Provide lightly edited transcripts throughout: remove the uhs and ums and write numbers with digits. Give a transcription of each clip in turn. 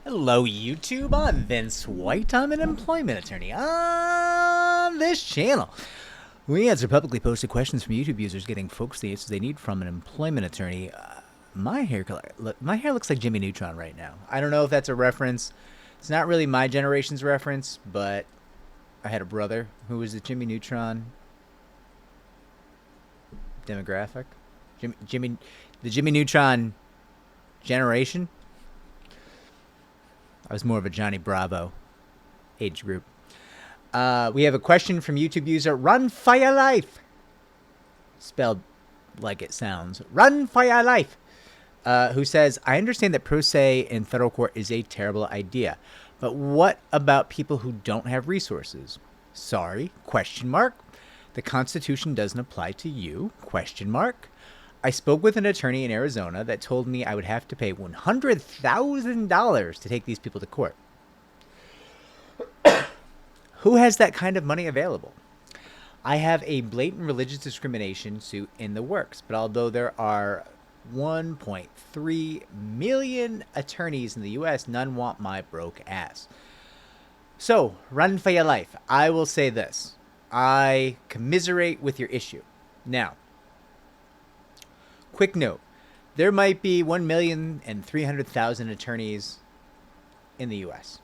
Hello, YouTube. I'm Vince White. I'm an employment attorney on this channel. We answer publicly posted questions from YouTube users, getting folks the answers they need from an employment attorney. My hair looks like Jimmy Neutron right now. I don't know if that's a reference. It's not really my generation's reference, but I had a brother who was the Jimmy Neutron demographic. The Jimmy Neutron generation. I was more of a Johnny Bravo age group. We have a question from YouTube user Run for Your Life. Spelled like it sounds. Run for Your Life. Who says, I understand that pro se in federal court is a terrible idea. But what about people who don't have resources? Sorry, question mark. The Constitution doesn't apply to you, question mark. I spoke with an attorney in Arizona that told me I would have to pay $100,000 to take these people to court. Who has that kind of money available? I have a blatant religious discrimination suit in the works, but although there are 1.3 million attorneys in the U.S., none want my broke ass. So, run for your life. I will say this. I commiserate with your issue. Now, quick note. There might be 1,300,000 attorneys in the U.S.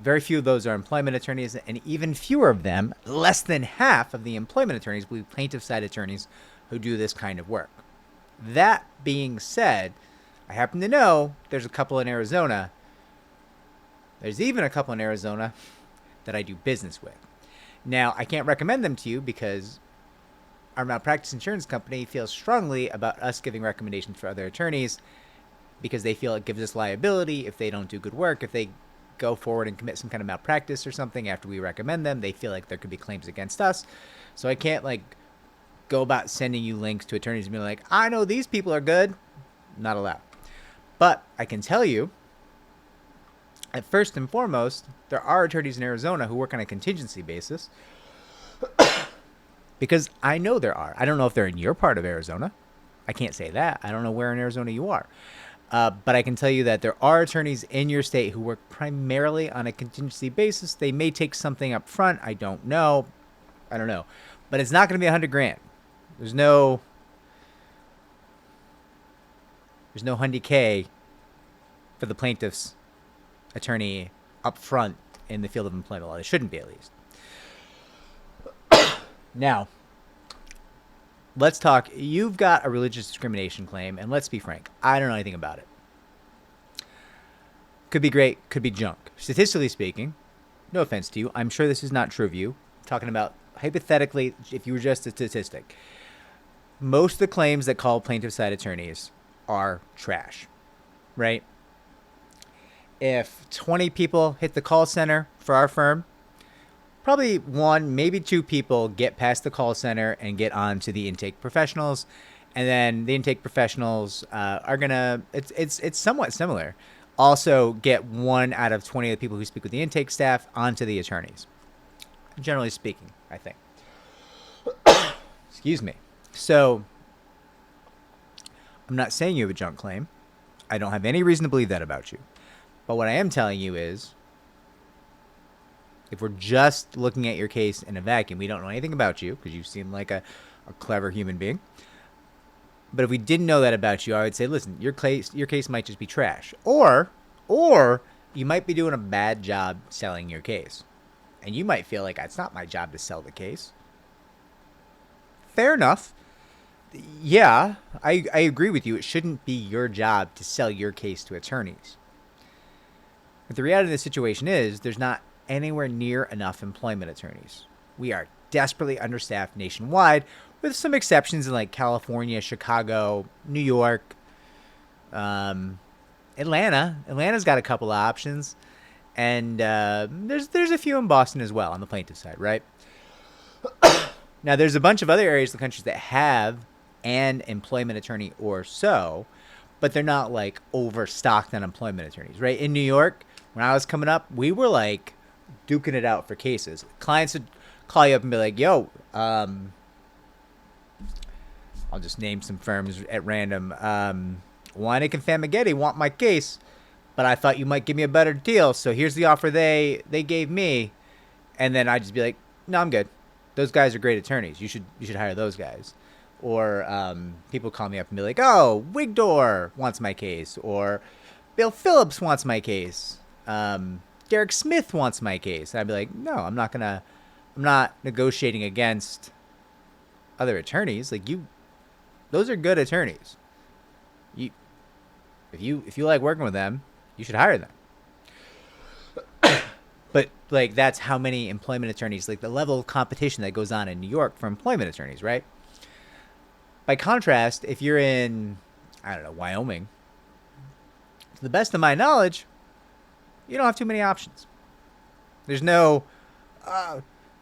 Very few of those are employment attorneys, and even fewer of them, less than half of the employment attorneys, will be plaintiff side attorneys who do this kind of work. That being said, I happen to know there's a couple in Arizona. There's even a couple in Arizona that I do business with. Now, I can't recommend them to you because our malpractice insurance company feels strongly about us giving recommendations for other attorneys because they feel it gives us liability if they don't do good work. If they go forward and commit some kind of malpractice or something after we recommend them, they feel like there could be claims against us. So I can't go about sending you links to attorneys and be like, I know these people are good. Not allowed. But I can tell you, at first and foremost, there are attorneys in Arizona who work on a contingency basis because I know there are. I don't know if they're in your part of Arizona. I can't say that. I don't know where in Arizona you are. But I can tell you that there are attorneys in your state who work primarily on a contingency basis. They may take something up front. I don't know. But it's not going to be $100,000. There's no $100K for the plaintiff's attorney up front in the field of employment law. There shouldn't be, at least. Now, let's talk. You've got a religious discrimination claim, and let's be frank. I don't know anything about it. Could be great, could be junk. Statistically speaking, no offense to you, I'm sure this is not true of you. I'm talking about hypothetically, if you were just a statistic. Most of the claims that call plaintiff side attorneys are trash, right? If 20 people hit the call center for our firm, probably one, maybe two people get past the call center and get on to the intake professionals. And then the intake professionals are going to, it's somewhat similar, also get 1 out of 20 of the people who speak with the intake staff onto the attorneys. Generally speaking, I think. Excuse me. So, I'm not saying you have a junk claim. I don't have any reason to believe that about you. But what I am telling you is, if we're just looking at your case in a vacuum, we don't know anything about you because you seem like a clever human being. But if we didn't know that about you, I would say, listen, your case might just be trash. Or you might be doing a bad job selling your case. And you might feel like it's not my job to sell the case. Fair enough. Yeah, I agree with you. It shouldn't be your job to sell your case to attorneys. But the reality of the situation is there's not anywhere near enough employment attorneys. We are desperately understaffed nationwide, with some exceptions in California, Chicago, New York, Atlanta. Atlanta's got a couple of options, and there's a few in Boston as well on the plaintiff side, right? Now, there's a bunch of other areas of the country that have an employment attorney or so, but they're not overstocked on employment attorneys, right? In New York, when I was coming up, we were duking it out for cases. Clients would call you up and be like, yo, I'll just name some firms at random. Wynick and Famagetti want my case, but I thought you might give me a better deal, so here's the offer they gave me. And then I'd just be like, no, I'm good. Those guys are great attorneys. You should hire those guys. Or people call me up and be like, oh, Wigdor wants my case, or Bill Phillips wants my case. Derek Smith wants my case. And I'd be like, no, I'm not negotiating against other attorneys. Like, those are good attorneys. If you like working with them, you should hire them. But like, that's how many employment attorneys, like the level of competition that goes on in New York for employment attorneys, right? By contrast, if you're in, I don't know, Wyoming, to the best of my knowledge, you don't have too many options. There's no,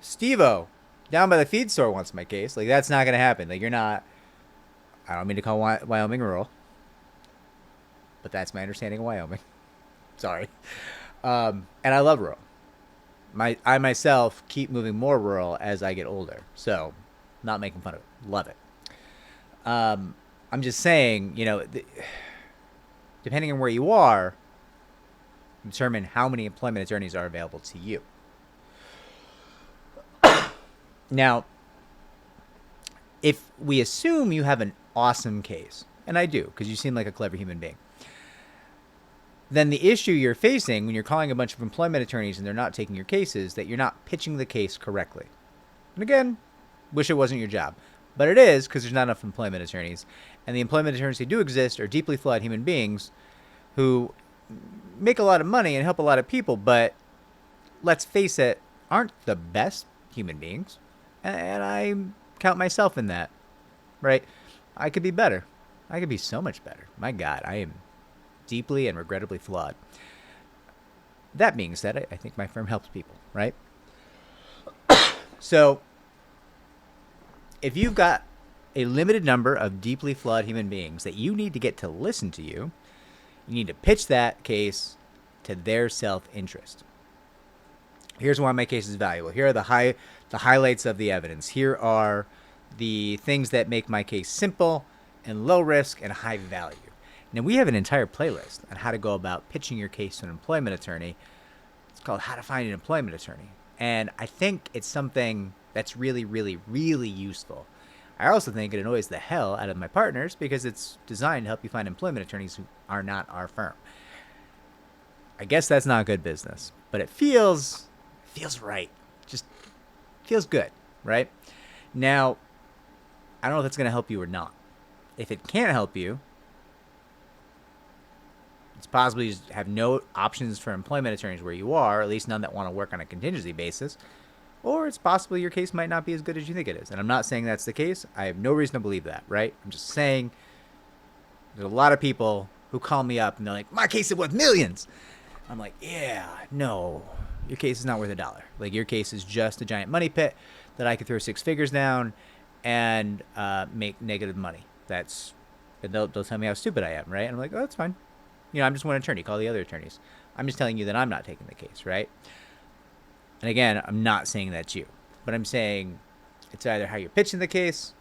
Steve-O down by the feed store wants my case. Like, that's not going to happen. Like, you're not, I don't mean to call Wyoming rural, but that's my understanding of Wyoming. Sorry. And I love rural. I myself keep moving more rural as I get older. So, not making fun of it. Love it. I'm just saying, depending on where you are, determine how many employment attorneys are available to you. Now, if we assume you have an awesome case, and I do, because you seem like a clever human being, then the issue you're facing when you're calling a bunch of employment attorneys and they're not taking your cases, that you're not pitching the case correctly. And again, wish it wasn't your job. But it is, because there's not enough employment attorneys. And the employment attorneys who do exist are deeply flawed human beings who make a lot of money and help a lot of people, but let's face it, aren't the best human beings. And I count myself in that, right? I could be better. I could be so much better. My God, I am deeply and regrettably flawed. That being said, I think my firm helps people, right? So, if you've got a limited number of deeply flawed human beings that you need to get to listen to you, you need to pitch that case to their self-interest. Here's why my case is valuable. Here are the highlights of the evidence. Here are the things that make my case simple and low risk and high value. Now, we have an entire playlist on how to go about pitching your case to an employment attorney. It's called How to Find an Employment Attorney. And I think it's something that's really, really, really useful. I also think it annoys the hell out of my partners because it's designed to help you find employment attorneys who are not our firm. I guess that's not good business, but it feels right. Just feels good, right? Now, I don't know if it's going to help you or not. If it can't help you, it's possible you have no options for employment attorneys where you are, at least none that want to work on a contingency basis. Or it's possible your case might not be as good as you think it is. And I'm not saying that's the case. I have no reason to believe that, right? I'm just saying there's a lot of people who call me up and they're like, my case is worth millions. I'm like, yeah, no, your case is not worth $1. Like, your case is just a giant money pit that I could throw 6 figures down and make negative money. They'll tell me how stupid I am, right? And I'm like, oh, that's fine. I'm just one attorney. Call the other attorneys. I'm just telling you that I'm not taking the case, right? And again, I'm not saying that's you. But I'm saying it's either how you're pitching the case,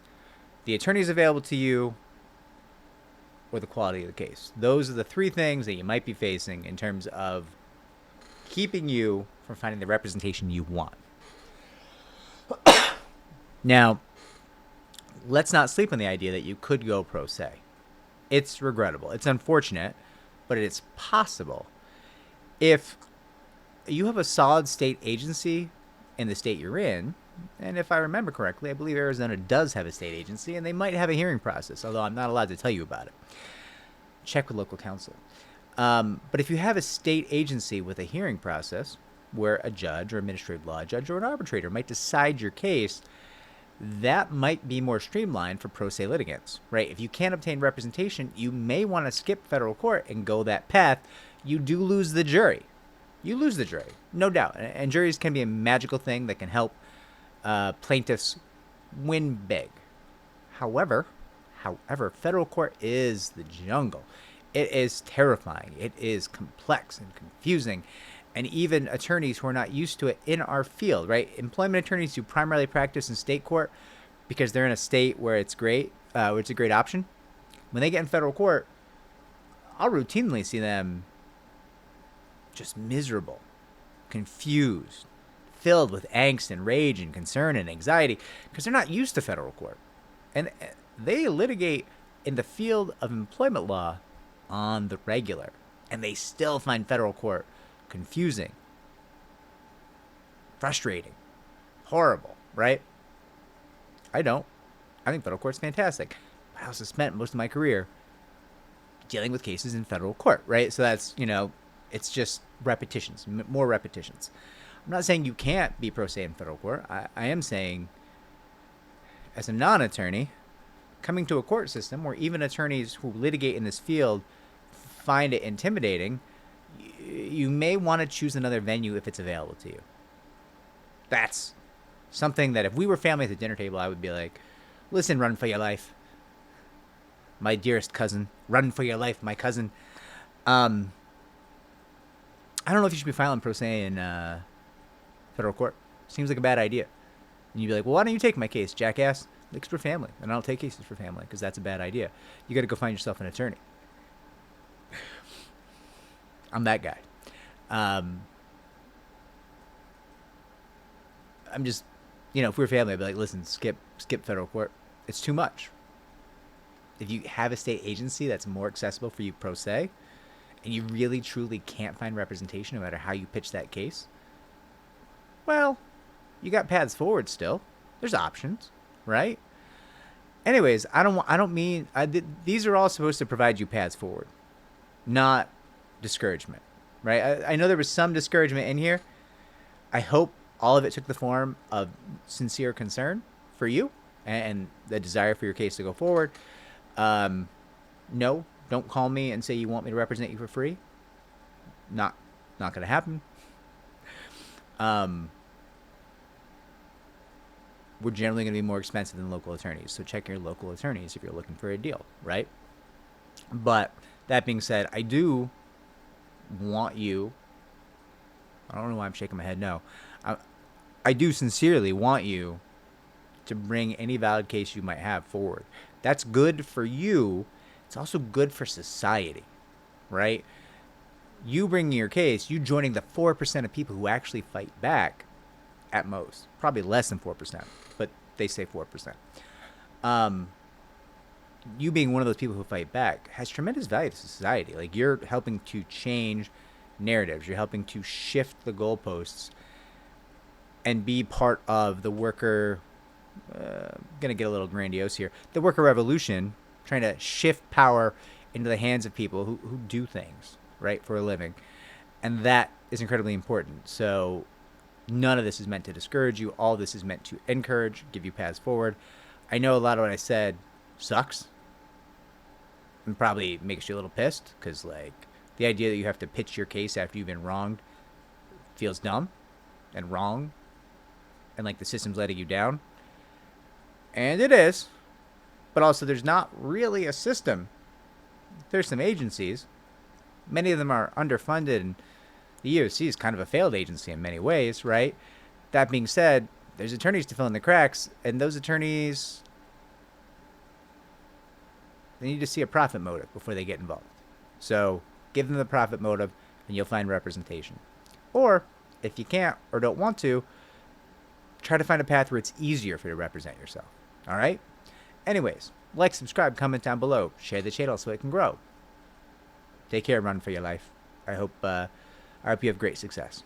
the attorneys available to you, or the quality of the case. Those are the 3 things that you might be facing in terms of keeping you from finding the representation you want. Now, let's not sleep on the idea that you could go pro se. It's regrettable. It's unfortunate, but it's possible. If you have a solid state agency in the state you're in, and if I remember correctly, I believe Arizona does have a state agency, and they might have a hearing process, although I'm not allowed to tell you about it. Check with local counsel. But if you have a state agency with a hearing process where a judge or administrative law judge or an arbitrator might decide your case, that might be more streamlined for pro se litigants, right? If you can't obtain representation, you may want to skip federal court and go that path. You do lose the jury. You lose the jury, no doubt. And juries can be a magical thing that can help plaintiffs win big. However, federal court is the jungle. It is terrifying. It is complex and confusing. And even attorneys who are not used to it in our field, right? Employment attorneys who primarily practice in state court because they're in a state where it's great, where it's a great option. When they get in federal court, I'll routinely see them just miserable, confused, filled with angst and rage and concern and anxiety because they're not used to federal court. And they litigate in the field of employment law on the regular. And they still find federal court confusing, frustrating, horrible, right? I don't. I think federal court's fantastic. I also spent most of my career dealing with cases in federal court, right? So that's, it's just repetitions, more repetitions. I'm not saying you can't be pro se in federal court. I am saying, as a non-attorney, coming to a court system where even attorneys who litigate in this field find it intimidating, you may want to choose another venue if it's available to you. That's something that if we were family at the dinner table, I would be like, listen, run for your life. My dearest cousin, run for your life, my cousin. I don't know if you should be filing pro se in federal court. Seems like a bad idea. And you'd be like, well, why don't you take my case, jackass? It's for family. And I don't take cases for family because that's a bad idea. You got to go find yourself an attorney. I'm that guy. I'm just, if we were family, I'd be like, listen, skip federal court. It's too much. If you have a state agency that's more accessible for you pro se, and you really truly can't find representation no matter how you pitch that case, well, you got paths forward still. There's options, right? Anyways, these are all supposed to provide you paths forward, not discouragement, right? I know there was some discouragement in here. I hope all of it took the form of sincere concern for you and the desire for your case to go forward. No, don't call me and say you want me to represent you for free. Not going to happen. We're generally going to be more expensive than local attorneys. So check your local attorneys if you're looking for a deal, right? But that being said, I do want you, I don't know why I'm shaking my head, no. I do sincerely want you to bring any valid case you might have forward. That's good for you. It's also good for society, right? You bringing your case, you joining the 4% of people who actually fight back at most. Probably less than 4%, but they say 4%. You being one of those people who fight back has tremendous value to society. Like, you're helping to change narratives. You're helping to shift the goalposts and be part of the worker, going to get a little grandiose here, the worker revolution, trying to shift power into the hands of people who do things, right, for a living. And that is incredibly important. So none of this is meant to discourage you. All this is meant to encourage, give you paths forward. I know a lot of what I said sucks and probably makes you a little pissed because, like, the idea that you have to pitch your case after you've been wronged feels dumb and wrong and like the system's letting you down. And it is. But also, there's not really a system. There's some agencies. Many of them are underfunded, and the EEOC is kind of a failed agency in many ways, right? That being said, there's attorneys to fill in the cracks, and those attorneys, they need to see a profit motive before they get involved. So give them the profit motive, and you'll find representation. Or, if you can't or don't want to, try to find a path where it's easier for you to represent yourself. All right? Anyways, like, subscribe, comment down below. Share the channel so it can grow. Take care, run for your life. I hope you have great success.